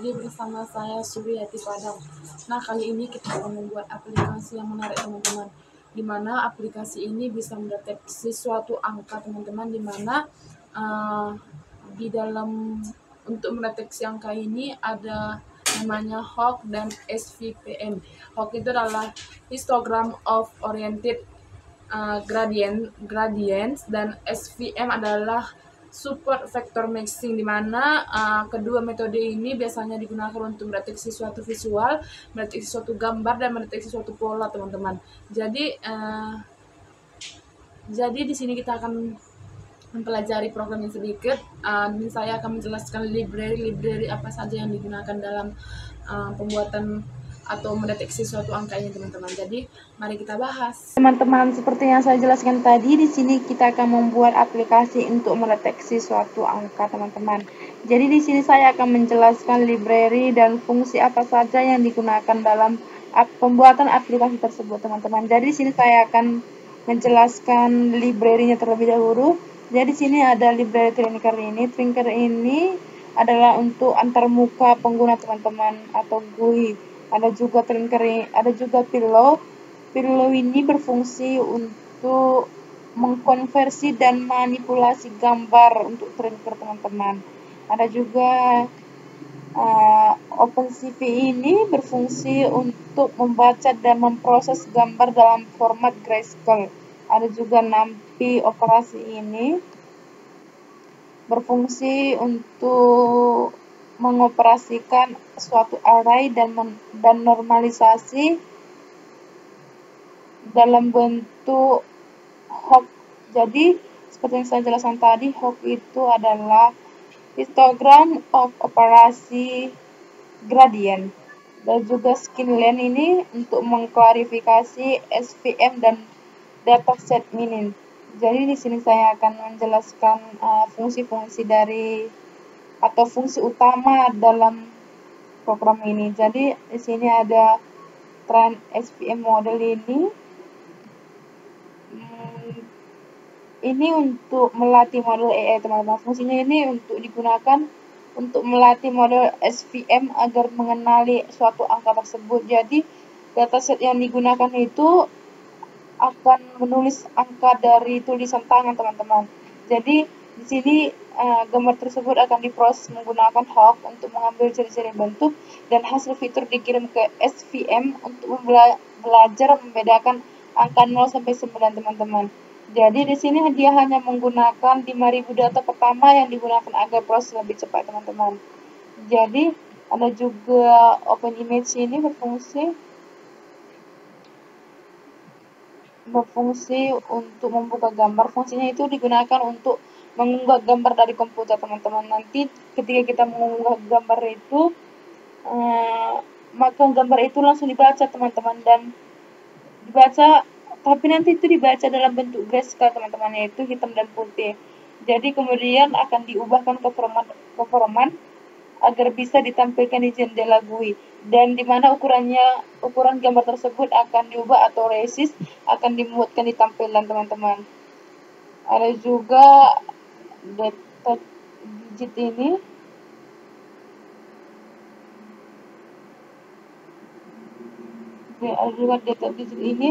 lagi bersama saya Suryati Padang. Nah, kali ini kita akan membuat aplikasi yang menarik teman-teman. Di mana aplikasi ini bisa mendeteksi suatu angka teman-teman, di mana di dalam untuk mendeteksi angka ini ada namanya HOG dan SVPM. HOG itu adalah histogram of oriented gradients, dan SVM adalah super vector mixing, di mana kedua metode ini biasanya digunakan untuk mendeteksi suatu visual, mendeteksi suatu gambar, dan mendeteksi suatu pola teman-teman. Jadi di sini kita akan mempelajari programnya sedikit. Dan saya akan menjelaskan library apa saja yang digunakan dalam pembuatan atau mendeteksi suatu angka ini teman-teman. Jadi mari kita bahas. Teman-teman, seperti yang saya jelaskan tadi, di sini kita akan membuat aplikasi untuk mendeteksi suatu angka teman-teman. Jadi di sini saya akan menjelaskan library dan fungsi apa saja yang digunakan dalam pembuatan aplikasi tersebut teman-teman. Jadi di sini saya akan menjelaskan library-nya terlebih dahulu. Jadi di sini ada library Trinker ini. Trinker ini adalah untuk antarmuka pengguna teman-teman atau GUI. Ada juga Trinker, ada juga Pillow. Pillow ini berfungsi untuk mengkonversi dan manipulasi gambar untuk Trinker teman-teman. Ada juga OpenCV ini berfungsi untuk membaca dan memproses gambar dalam format grayscale. Ada juga NumPy operasi ini berfungsi untuk mengoperasikan suatu array dan normalisasi dalam bentuk HOG. Jadi seperti yang saya jelaskan tadi, HOG itu adalah histogram of operasi gradient. Dan juga skinlen ini untuk mengklarifikasi SVM dan dataset minim. Jadi di sini saya akan menjelaskan fungsi-fungsi dari atau fungsi utama dalam program ini. Jadi di sini ada trend SVM model ini untuk melatih model AI teman-teman. Fungsinya ini untuk digunakan untuk melatih model SVM agar mengenali suatu angka tersebut. Jadi dataset yang digunakan itu akan menulis angka dari tulisan tangan teman-teman. Jadi di sini gambar tersebut akan diproses menggunakan HOG untuk mengambil ciri-ciri bentuk, dan hasil fitur dikirim ke SVM untuk belajar membedakan angka 0 sampai 9 teman-teman. Jadi di sini dia hanya menggunakan 5.000 data pertama yang digunakan agar proses lebih cepat teman-teman. Jadi ada juga OpenImage ini berfungsi untuk membuka gambar. Fungsinya itu digunakan untuk mengunggah gambar dari komputer teman-teman. Nanti ketika kita mengunggah gambar itu, maka gambar itu langsung dibaca teman-teman, dan dibaca, tapi nanti itu dibaca dalam bentuk grayscale teman-teman, yaitu hitam dan putih. Jadi kemudian akan diubahkan ke format agar bisa ditampilkan di jendela GUI, dan di mana ukuran gambar tersebut akan diubah atau resist akan dimuatkan di tampilan teman-teman. Ada juga data digit ini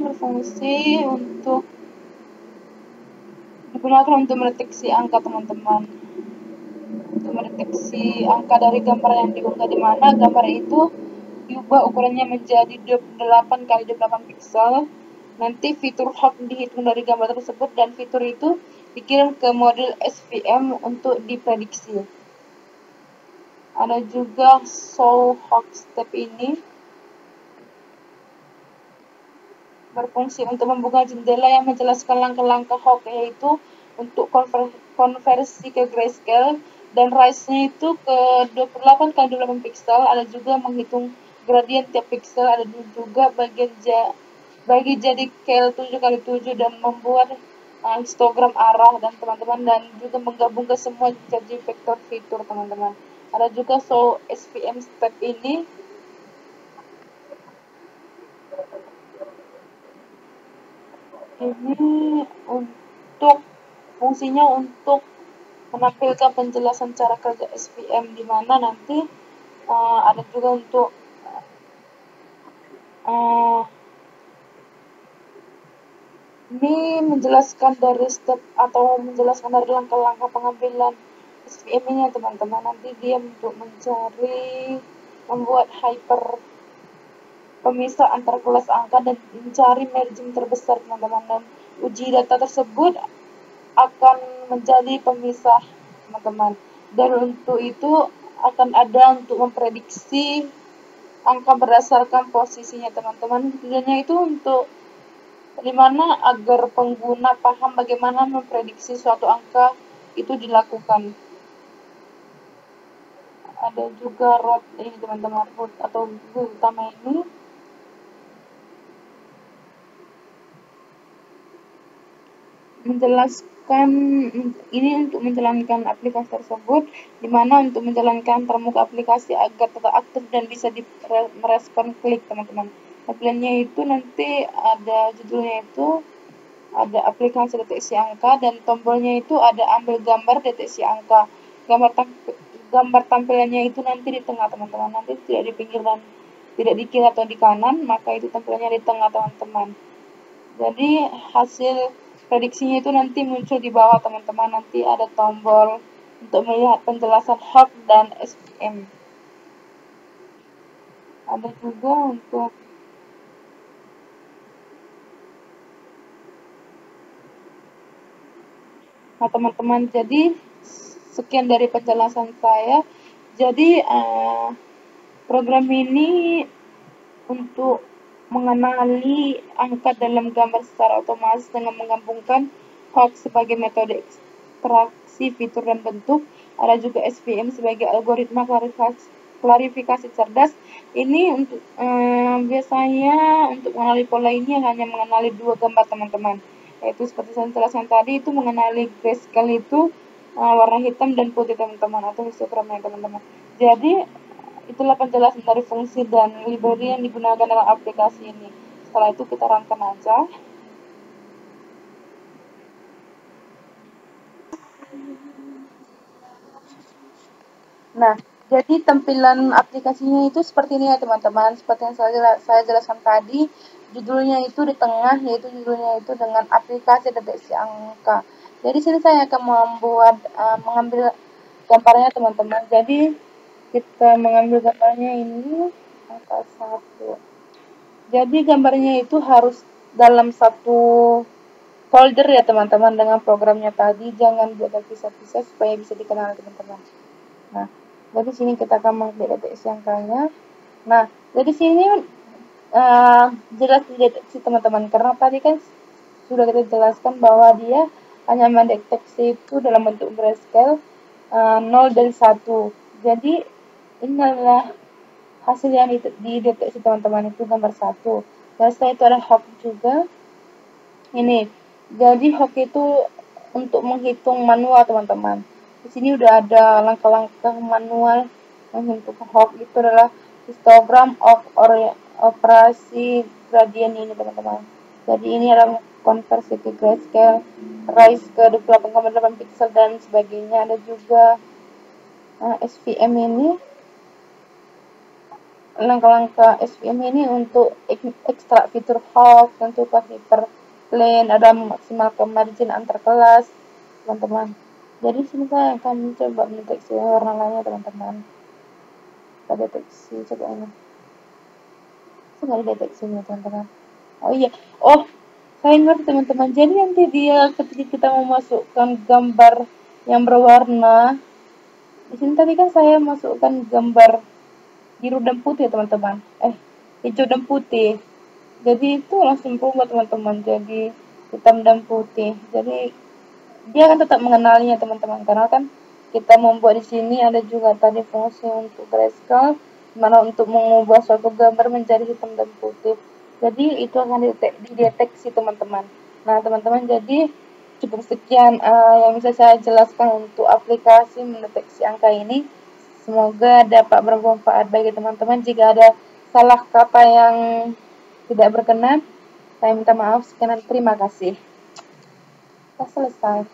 berfungsi untuk digunakan untuk mendeteksi angka teman-teman. Untuk mendeteksi angka dari gambar yang diunggah, di mana gambar itu diubah ukurannya menjadi 28 kali 28 pixel. Nanti fitur HOG dihitung dari gambar tersebut, dan fitur itu dikirim ke model SVM untuk diprediksi. Ada juga show HOG step ini berfungsi untuk membuka jendela yang menjelaskan langkah-langkah HOG, yaitu untuk konversi ke grayscale, dan size-nya itu ke 28 kali 28 pixel. Ada juga menghitung gradient tiap pixel, ada juga bagi jadi scale 7 kali 7 dan membuat histogram arah dan teman-teman, dan juga menggabung ke semua jadi vektor fitur teman-teman. Ada juga show SVM step ini untuk fungsinya untuk menampilkan penjelasan cara kerja SVM, di mana nanti ada juga untuk ini menjelaskan dari step atau menjelaskan dari langkah-langkah pengambilan SVM ini ya teman-teman. Nanti dia untuk membuat hyper pemisah antar kelas angka dan mencari margin terbesar teman-teman, dan uji data tersebut akan menjadi pemisah teman-teman, dan untuk itu akan ada untuk memprediksi angka berdasarkan posisinya teman-teman. Tujuannya itu untuk dimana agar pengguna paham bagaimana memprediksi suatu angka itu dilakukan. Ada juga root ini teman-teman, root atau goal utama ini menjelaskan ini untuk menjalankan aplikasi tersebut, di mana untuk menjalankan pramuka aplikasi agar tetap aktif dan bisa merespon klik teman-teman. Tampilannya itu nanti ada judulnya itu ada aplikasi deteksi angka, dan tombolnya itu ada ambil gambar deteksi angka. Gambar tampilannya itu nanti di tengah teman-teman, nanti tidak di pinggir dan tidak di kiri atau di kanan, maka itu tampilannya di tengah teman-teman. Jadi hasil prediksinya itu nanti muncul di bawah teman-teman, nanti ada tombol untuk melihat penjelasan hook dan SVM. Ada juga untuk nah teman-teman, jadi sekian dari penjelasan saya. Jadi program ini untuk mengenali angka dalam gambar secara otomatis dengan menggabungkan hook sebagai metode ekstraksi fitur dan bentuk. Ada juga SVM sebagai algoritma klarifikasi cerdas. Ini untuk biasanya untuk mengenali pola ini hanya mengenali dua gambar teman-teman, yaitu seperti saya jelaskan tadi, itu mengenali grayscale itu warna hitam dan putih teman-teman, atau histogramnya teman-teman. Jadi itulah penjelasan dari fungsi dan library yang digunakan dalam aplikasi ini. Setelah itu kita rangkum aja. Nah, jadi tampilan aplikasinya itu seperti ini ya teman-teman. Seperti yang saya jelaskan tadi, judulnya itu di tengah, yaitu judulnya itu dengan aplikasi deteksi angka. Jadi sini saya akan mengambil gambarnya teman-teman. Jadi kita mengambil gambarnya ini angka 1. Jadi gambarnya itu harus dalam satu folder ya teman-teman dengan programnya tadi, jangan buat terpisah-pisah supaya bisa dikenal teman-teman. Nah, jadi sini kita akan mendeteksi angkanya. Nah, jadi sini jelas dideteksi teman-teman, karena tadi kan sudah kita jelaskan bahwa dia hanya mendeteksi itu dalam bentuk grayscale 0 dan 1. Jadi ini adalah hasil yang dideteksi teman-teman, itu gambar 1. Dan setelah itu ada hook juga. Ini, jadi hook itu untuk menghitung manual teman-teman. Di sini udah ada langkah-langkah manual menghitung hook, itu adalah histogram of operasi gradient ini teman-teman. Jadi ini adalah konversi ke grayscale, rise ke 28,8 pixel dan sebagainya. Ada juga SVM ini, langkah-langkah SVM ini untuk ekstrak fitur hook, tentukan hyperplane, ada maksimalkan margin antar kelas teman-teman. Jadi sini saya akan mencoba mendeteksi warna lainnya teman-teman. Kita deteksi, coba ini. Saya nggak deteksinya teman-teman. Oh iya, oh saya ngerti teman-teman. Jadi nanti dia ketika kita memasukkan gambar yang berwarna, di sini tadi kan saya masukkan gambar biru dan putih teman-teman, hijau dan putih. Jadi itu langsung berubah teman-teman, jadi hitam dan putih. Jadi dia akan tetap mengenalinya teman-teman, karena kan kita membuat di sini ada juga tadi fungsi untuk grayscale, mana untuk mengubah suatu gambar menjadi hitam dan putih. Jadi itu akan dideteksi teman-teman. Nah teman-teman, jadi cukup sekian yang bisa saya jelaskan untuk aplikasi mendeteksi angka ini. Semoga dapat bermanfaat bagi teman-teman. Jika ada salah kata yang tidak berkenan, saya minta maaf. Sekian, terima kasih. Kita selesai.